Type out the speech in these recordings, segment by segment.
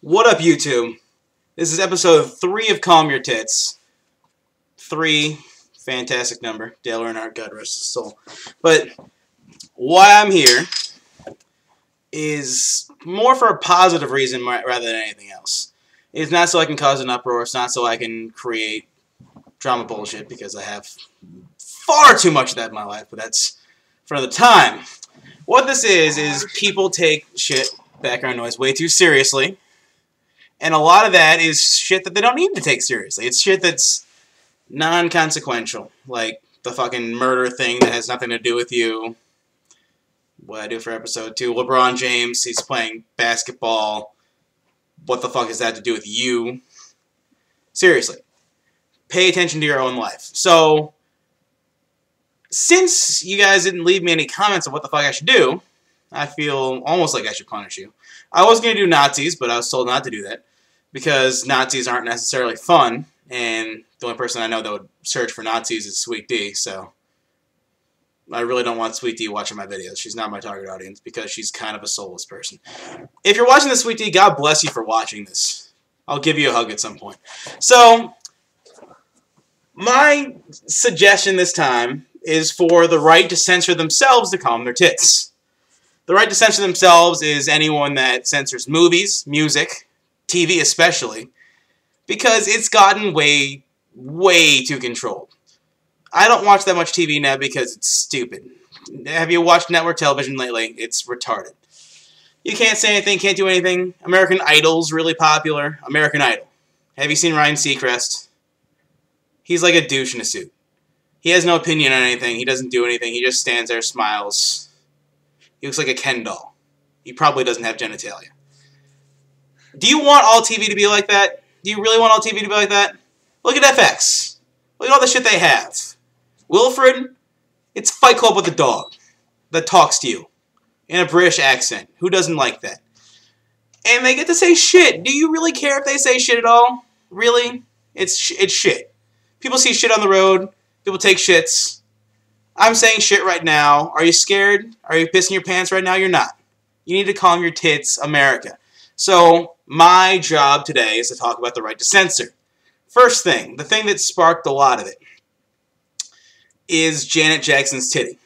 What up, YouTube? This is episode 3 of Calm Your Tits. 3, fantastic number. Dale Earnhardt, God rest his soul. But why I'm here is more for a positive reason rather than anything else. It's not so I can cause an uproar. It's not so I can create drama bullshit, because I have far too much of that in my life, but that's for another time. What this is people take shit, background noise, way too seriously. And a lot of that is shit that they don't need to take seriously. It's shit that's non-consequential. Like the fucking murder thing that has nothing to do with you. What I do for episode 2. LeBron James, he's playing basketball. What the fuck has that to do with you? Seriously. Pay attention to your own life. So, since you guys didn't leave me any comments on what the fuck I should do, I feel almost like I should punish you. I was going to do Nazis, but I was told not to do that, because Nazis aren't necessarily fun, and the only person I know that would search for Nazis is Sweet D, so I really don't want Sweet D watching my videos. She's not my target audience, because she's kind of a soulless person. If you're watching this, Sweet D, God bless you for watching this. I'll give you a hug at some point. So, my suggestion this time is for the right to censor themselves to calm their tits. The right to censor themselves is anyone that censors movies, music, TV especially, because it's gotten way, way too controlled. I don't watch that much TV now because it's stupid. Have you watched network television lately? It's retarded. You can't say anything, can't do anything. American Idol's really popular. American Idol. Have you seen Ryan Seacrest? He's like a douche in a suit. He has no opinion on anything. He doesn't do anything. He just stands there, smiles. He looks like a Ken doll. He probably doesn't have genitalia. Do you want all TV to be like that? Do you really want all TV to be like that? Look at FX. Look at all the shit they have. Wilfred, it's Fight Club with a dog that talks to you in a British accent. Who doesn't like that? And they get to say shit. Do you really care if they say shit at all? Really? It's shit. People see shit on the road. People take shits. I'm saying shit right now. Are you scared? Are you pissing your pants right now? You're not. You need to calm your tits, America. So, my job today is to talk about the right to censor. First thing, the thing that sparked a lot of it, is Janet Jackson's titty.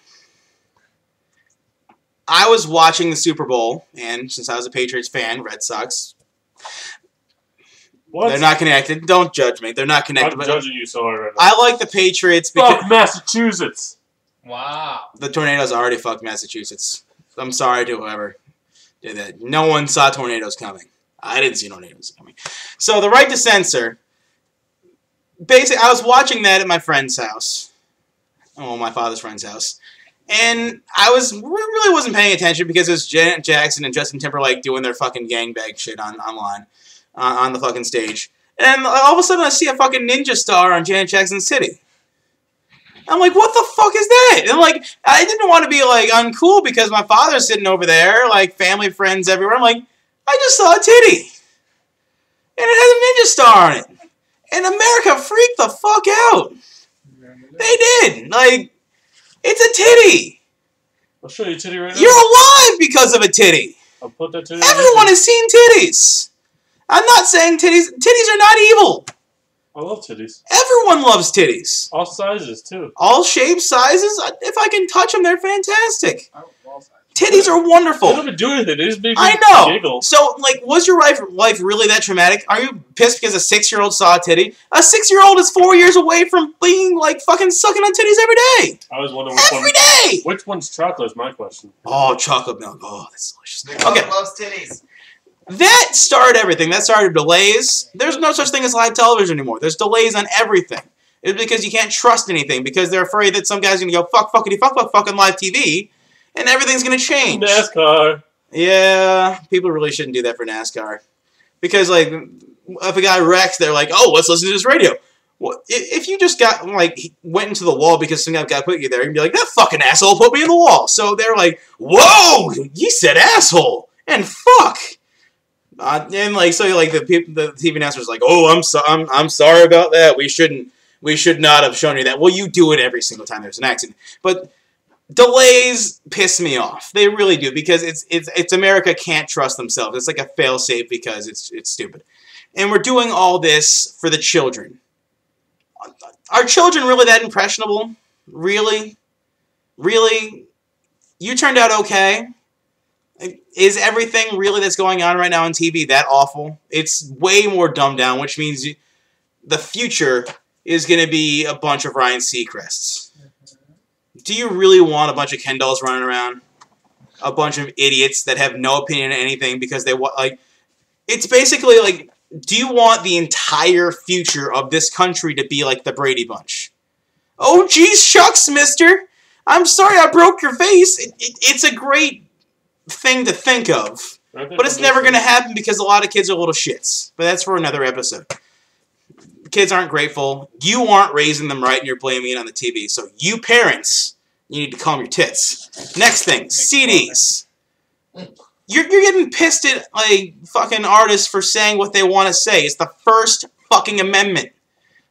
I was watching the Super Bowl, and since I was a Patriots fan, Red Sox, what? They're not connected. Don't judge me. They're not connected. I'm judging you so hard right now. I like the Patriots because... Fuck Massachusetts! Wow. The tornadoes already fucked Massachusetts. I'm sorry to whoever did that. No one saw tornadoes coming. I didn't see tornadoes coming. So, the right to censor... Basically, I was watching that at my friend's house. Oh, my father's friend's house. And I really wasn't paying attention because it was Janet Jackson and Justin Timberlake doing their fucking gangbang shit online. On the fucking stage. And all of a sudden I see a fucking ninja star on Janet Jackson's titty. I'm like, what the fuck is that? And like, I didn't want to be like uncool because my father's sitting over there, like family, friends everywhere. I'm like, I just saw a titty. And it has a ninja star on it. And America freaked the fuck out. They did. Like, it's a titty. I'll show you a titty right now. You're alive because of a titty. I'll put that titty Everyone has seen titties. I'm not saying titties. Titties are not evil. I love titties. Everyone loves titties. All sizes, too. All shapes, sizes. If I can touch them, they're fantastic. Titties are wonderful. They don't do anything. They just make me I know. giggle. So, like, was your life really that traumatic? Are you pissed because a 6-year-old saw a titty? A 6-year-old is 4 years away from being, like, fucking sucking on titties every day. I was wondering Every day! Which one's chocolate is my question. Oh, chocolate milk. Oh, that's delicious. Okay. Loves titties. That started everything. That started delays. There's no such thing as live television anymore. There's delays on everything. It's because you can't trust anything, because they're afraid that some guy's going to go fuck, fuckity, fuck, fuck, fuck on live TV, and everything's going to change. NASCAR. Yeah, people really shouldn't do that for NASCAR. Because, like, if a guy wrecks, they're like, oh, let's listen to this radio. Well, if you just got, like, went into the wall because some guy put you there, you'd be like, that fucking asshole put me in the wall. So they're like, whoa, you said asshole, and fuck. And like, so like the TV announcer's like, oh, I'm sorry about that. We should not have shown you that. Well, you do it every single time there's an accident. But Delays piss me off. They really do, because it's America can't trust themselves. It's like a fail-safe because it's stupid. And we're doing all this for the children. Are children really that impressionable? Really? Really? You turned out okay? Is everything really that's going on right now on TV that awful? It's way more dumbed down, which means the future is going to be a bunch of Ryan Seacrests. Do you really want a bunch of Ken dolls running around? A bunch of idiots that have no opinion on anything because they want, like, it's basically like, do you want the entire future of this country to be like the Brady Bunch? Oh, geez, shucks, mister. I'm sorry I broke your face. It's a great thing to think of. But it's never going to happen because a lot of kids are little shits. But that's for another episode. Kids aren't grateful. You aren't raising them right and you're blaming it on the TV. So you parents, you need to calm your tits. Next thing, CDs. You're getting pissed at like fucking artists for saying what they want to say. It's the First fucking Amendment.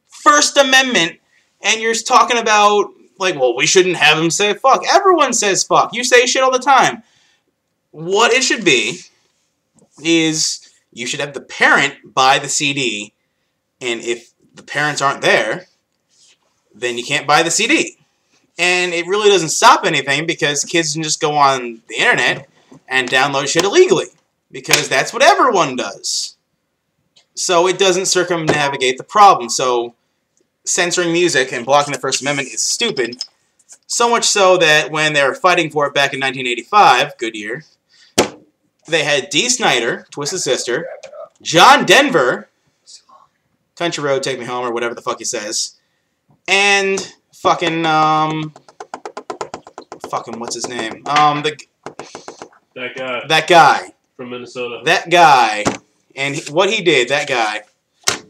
First Amendment, and you're talking about like, well, we shouldn't have them say fuck. Everyone says fuck. You say shit all the time. What it should be is you should have the parent buy the CD, and if the parents aren't there, then you can't buy the CD. And it really doesn't stop anything because kids can just go on the internet and download shit illegally because that's what everyone does. So it doesn't circumnavigate the problem. So censoring music and blocking the First Amendment is stupid. So much so that when they were fighting for it back in 1985, good year, they had Dee Snider, Twisted Sister, John Denver, Country Road, Take Me Home, or whatever the fuck he says, and fucking, what's his name? That guy. That guy. From Minnesota. That guy. And what he did, that guy,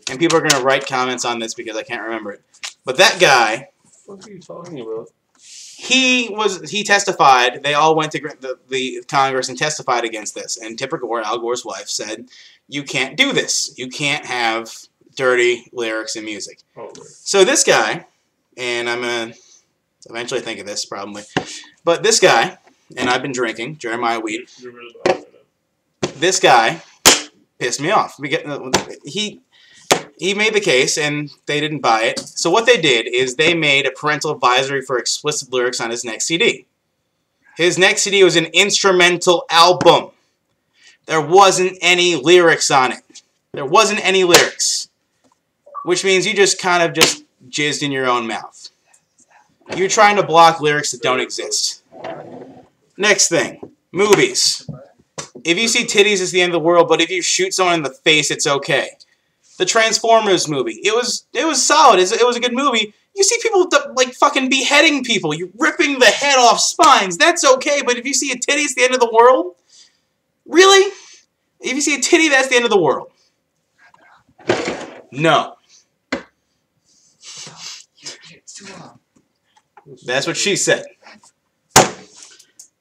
and people are going to write comments on this because I can't remember it, but that guy, what are you talking about? He testified. They all went to the Congress and testified against this. And Tipper Gore, Al Gore's wife, said, "You can't do this. You can't have dirty lyrics in music." Oh, right. So this guy, and I'm gonna eventually think of this probably, but this guy, and I've been drinking Jeremiah Weed. You're really bad right now. This guy pissed me off. He made the case, and they didn't buy it. So what they did is they made a parental advisory for explicit lyrics on his next CD. His next CD was an instrumental album. There wasn't any lyrics on it. There wasn't any lyrics. Which means you just kind of just jizzed in your own mouth. You're trying to block lyrics that don't exist. Next thing, movies. If you see titties, it's the end of the world, but if you shoot someone in the face, it's okay. The Transformers movie. It was solid. It was a good movie. You see people like fucking beheading people. You're ripping the head off spines. That's okay. But if you see a titty, it's the end of the world? Really? If you see a titty, that's the end of the world. No. That's what she said.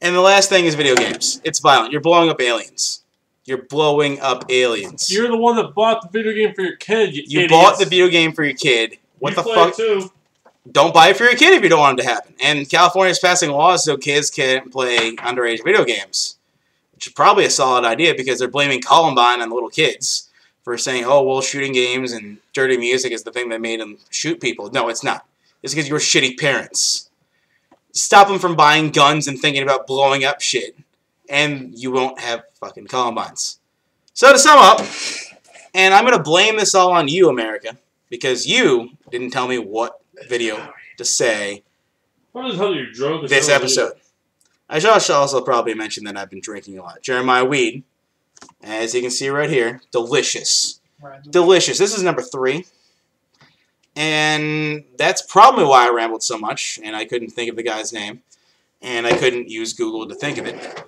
And the last thing is video games. It's violent. You're blowing up aliens. You're blowing up aliens. You're the one that bought the video game for your kid, you idiots. Bought the video game for your kid. What the fuck? Too. Don't buy it for your kid if you don't want it to happen. And California's passing laws so kids can't play underage video games. Which is probably a solid idea because they're blaming Columbine on the little kids for saying, oh, well, shooting games and dirty music is the thing that made them shoot people. No, it's not. It's because you're shitty parents. Stop them from buying guns and thinking about blowing up shit. And you won't have fucking Columbines. So to sum up, and I'm going to blame this all on you, America, because you didn't tell me what video to say this episode. I should also probably mention that I've been drinking a lot. Jeremiah Weed, as you can see right here, delicious. Delicious. This is number 3. And that's probably why I rambled so much, and I couldn't think of the guy's name, and I couldn't use Google to think of it.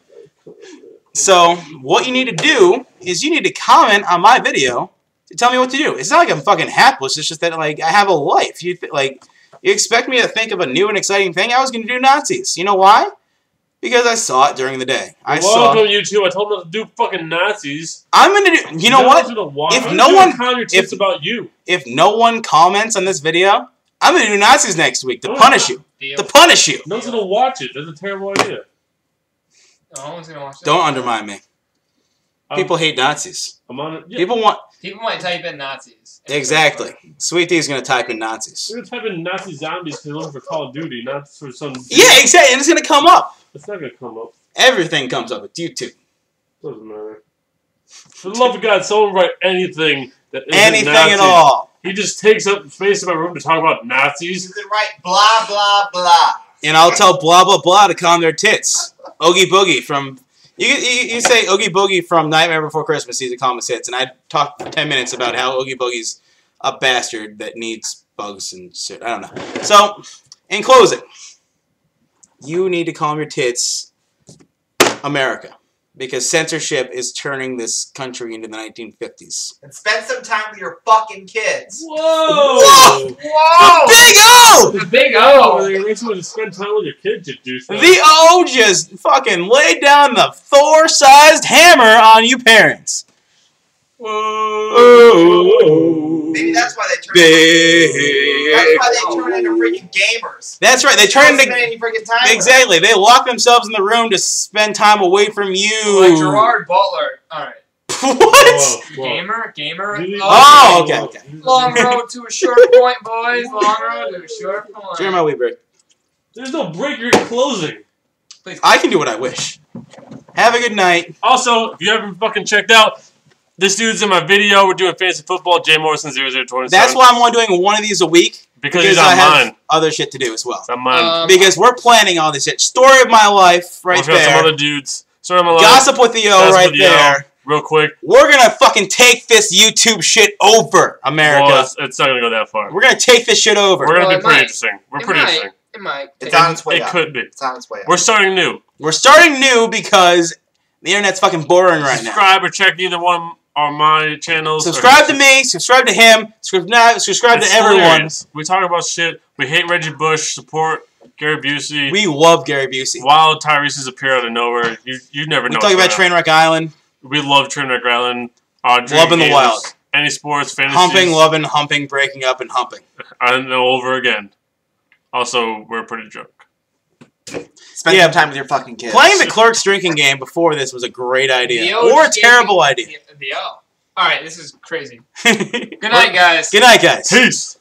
So, what you need to do is you need to comment on my video to tell me what to do. It's not like I'm fucking hapless, it's just that, like, I have a life. You expect me to think of a new and exciting thing? I was going to do Nazis. You know why? Because I saw it during the day. I saw on YouTube. I told them not to do fucking Nazis. I'm going to do... You know what? If no one comments on this video, I'm going to do Nazis next week to punish you. Deal. To punish you. No one's gonna watch it. That's a terrible idea. No one's gonna watch it. Don't undermine me. People hate Nazis. I'm on it. Yeah. People might type in Nazis. Exactly. Sweet D's gonna type in Nazis. We're gonna type in Nazi zombies because they're looking for Call of Duty, not for some. Yeah, exactly. And it's gonna come up. It's not gonna come up. Everything comes up with YouTube. Doesn't matter. For the love of God, someone write anything that isn't Anything Nazi. at all. He just takes up space in my room to talk about Nazis. You could write blah blah blah. And I'll tell blah blah blah to calm their tits. Oogie Boogie from you say Oogie Boogie from Nightmare Before Christmas. He's a calm his tits, and I talk for 10 minutes about how Oogie Boogie's a bastard that needs bugs and shit. I don't know. So, in closing, you need to calm your tits, America. Because censorship is turning this country into the 1950s. And spend some time with your fucking kids. Whoa! Whoa! Whoa! Big O! The big Oh, O! it makes you want to spend time with your kids, you do stuff. The O just fucking laid down the Thor-sized hammer on you parents. Whoa! Maybe that's why they turn. Big. That's why they turn into freaking gamers. That's right. They turn Don't spend into any freaking time. exactly. They lock themselves in the room to spend time away from you. Like Gerard Butler. All right. What? Whoa. Gamer. Oh, okay. Long road to a short point, boys. Long road to a short point. Jeremiah Weber. There's no break, you're closing. Please. I can do what I wish. Have a good night. Also, if you haven't fucking checked out, this dude's in my video. We're doing fantasy football. J Morrison 0027. That's why I'm only doing one of these a week. Because he's on I have mine. other shit to do as well. It's on mine. Because we're planning all this shit. Story of my life, right We've got some there. other dudes. Sorry, my life. Gossip with the O, Gossip right with the O. there. Real quick. We're gonna fucking take this YouTube shit over, America. Well, it's not gonna go that far. We're gonna take this shit over. We're gonna Well, be it pretty might. interesting. We're It pretty might. interesting. It might. It's on its way It up. could be. It's on its way up. We're starting new. We're starting new because the internet's fucking boring right now. Subscribe or check either one on my channels. Subscribe to me, subscribe to him, subscribe to It's everyone. hilarious. We talk about shit. We hate Reggie Bush. Support Gary Busey. We love Gary Busey. Wild Tyrese's appear out of nowhere. You never know. We talk about Trainwreck Island, We love Trainwreck Island. Audrey, Love in the games, Wild, Any sports, fantasy. humping, loving, humping, breaking up, and humping. And over again. Also, we're pretty drunk. Spend Yeah. some time with your fucking kids. Playing the Clerks drinking game before this was a great idea, The or a OG terrible idea. The O. All right, this is crazy. Good night, guys. Good night, guys. Peace.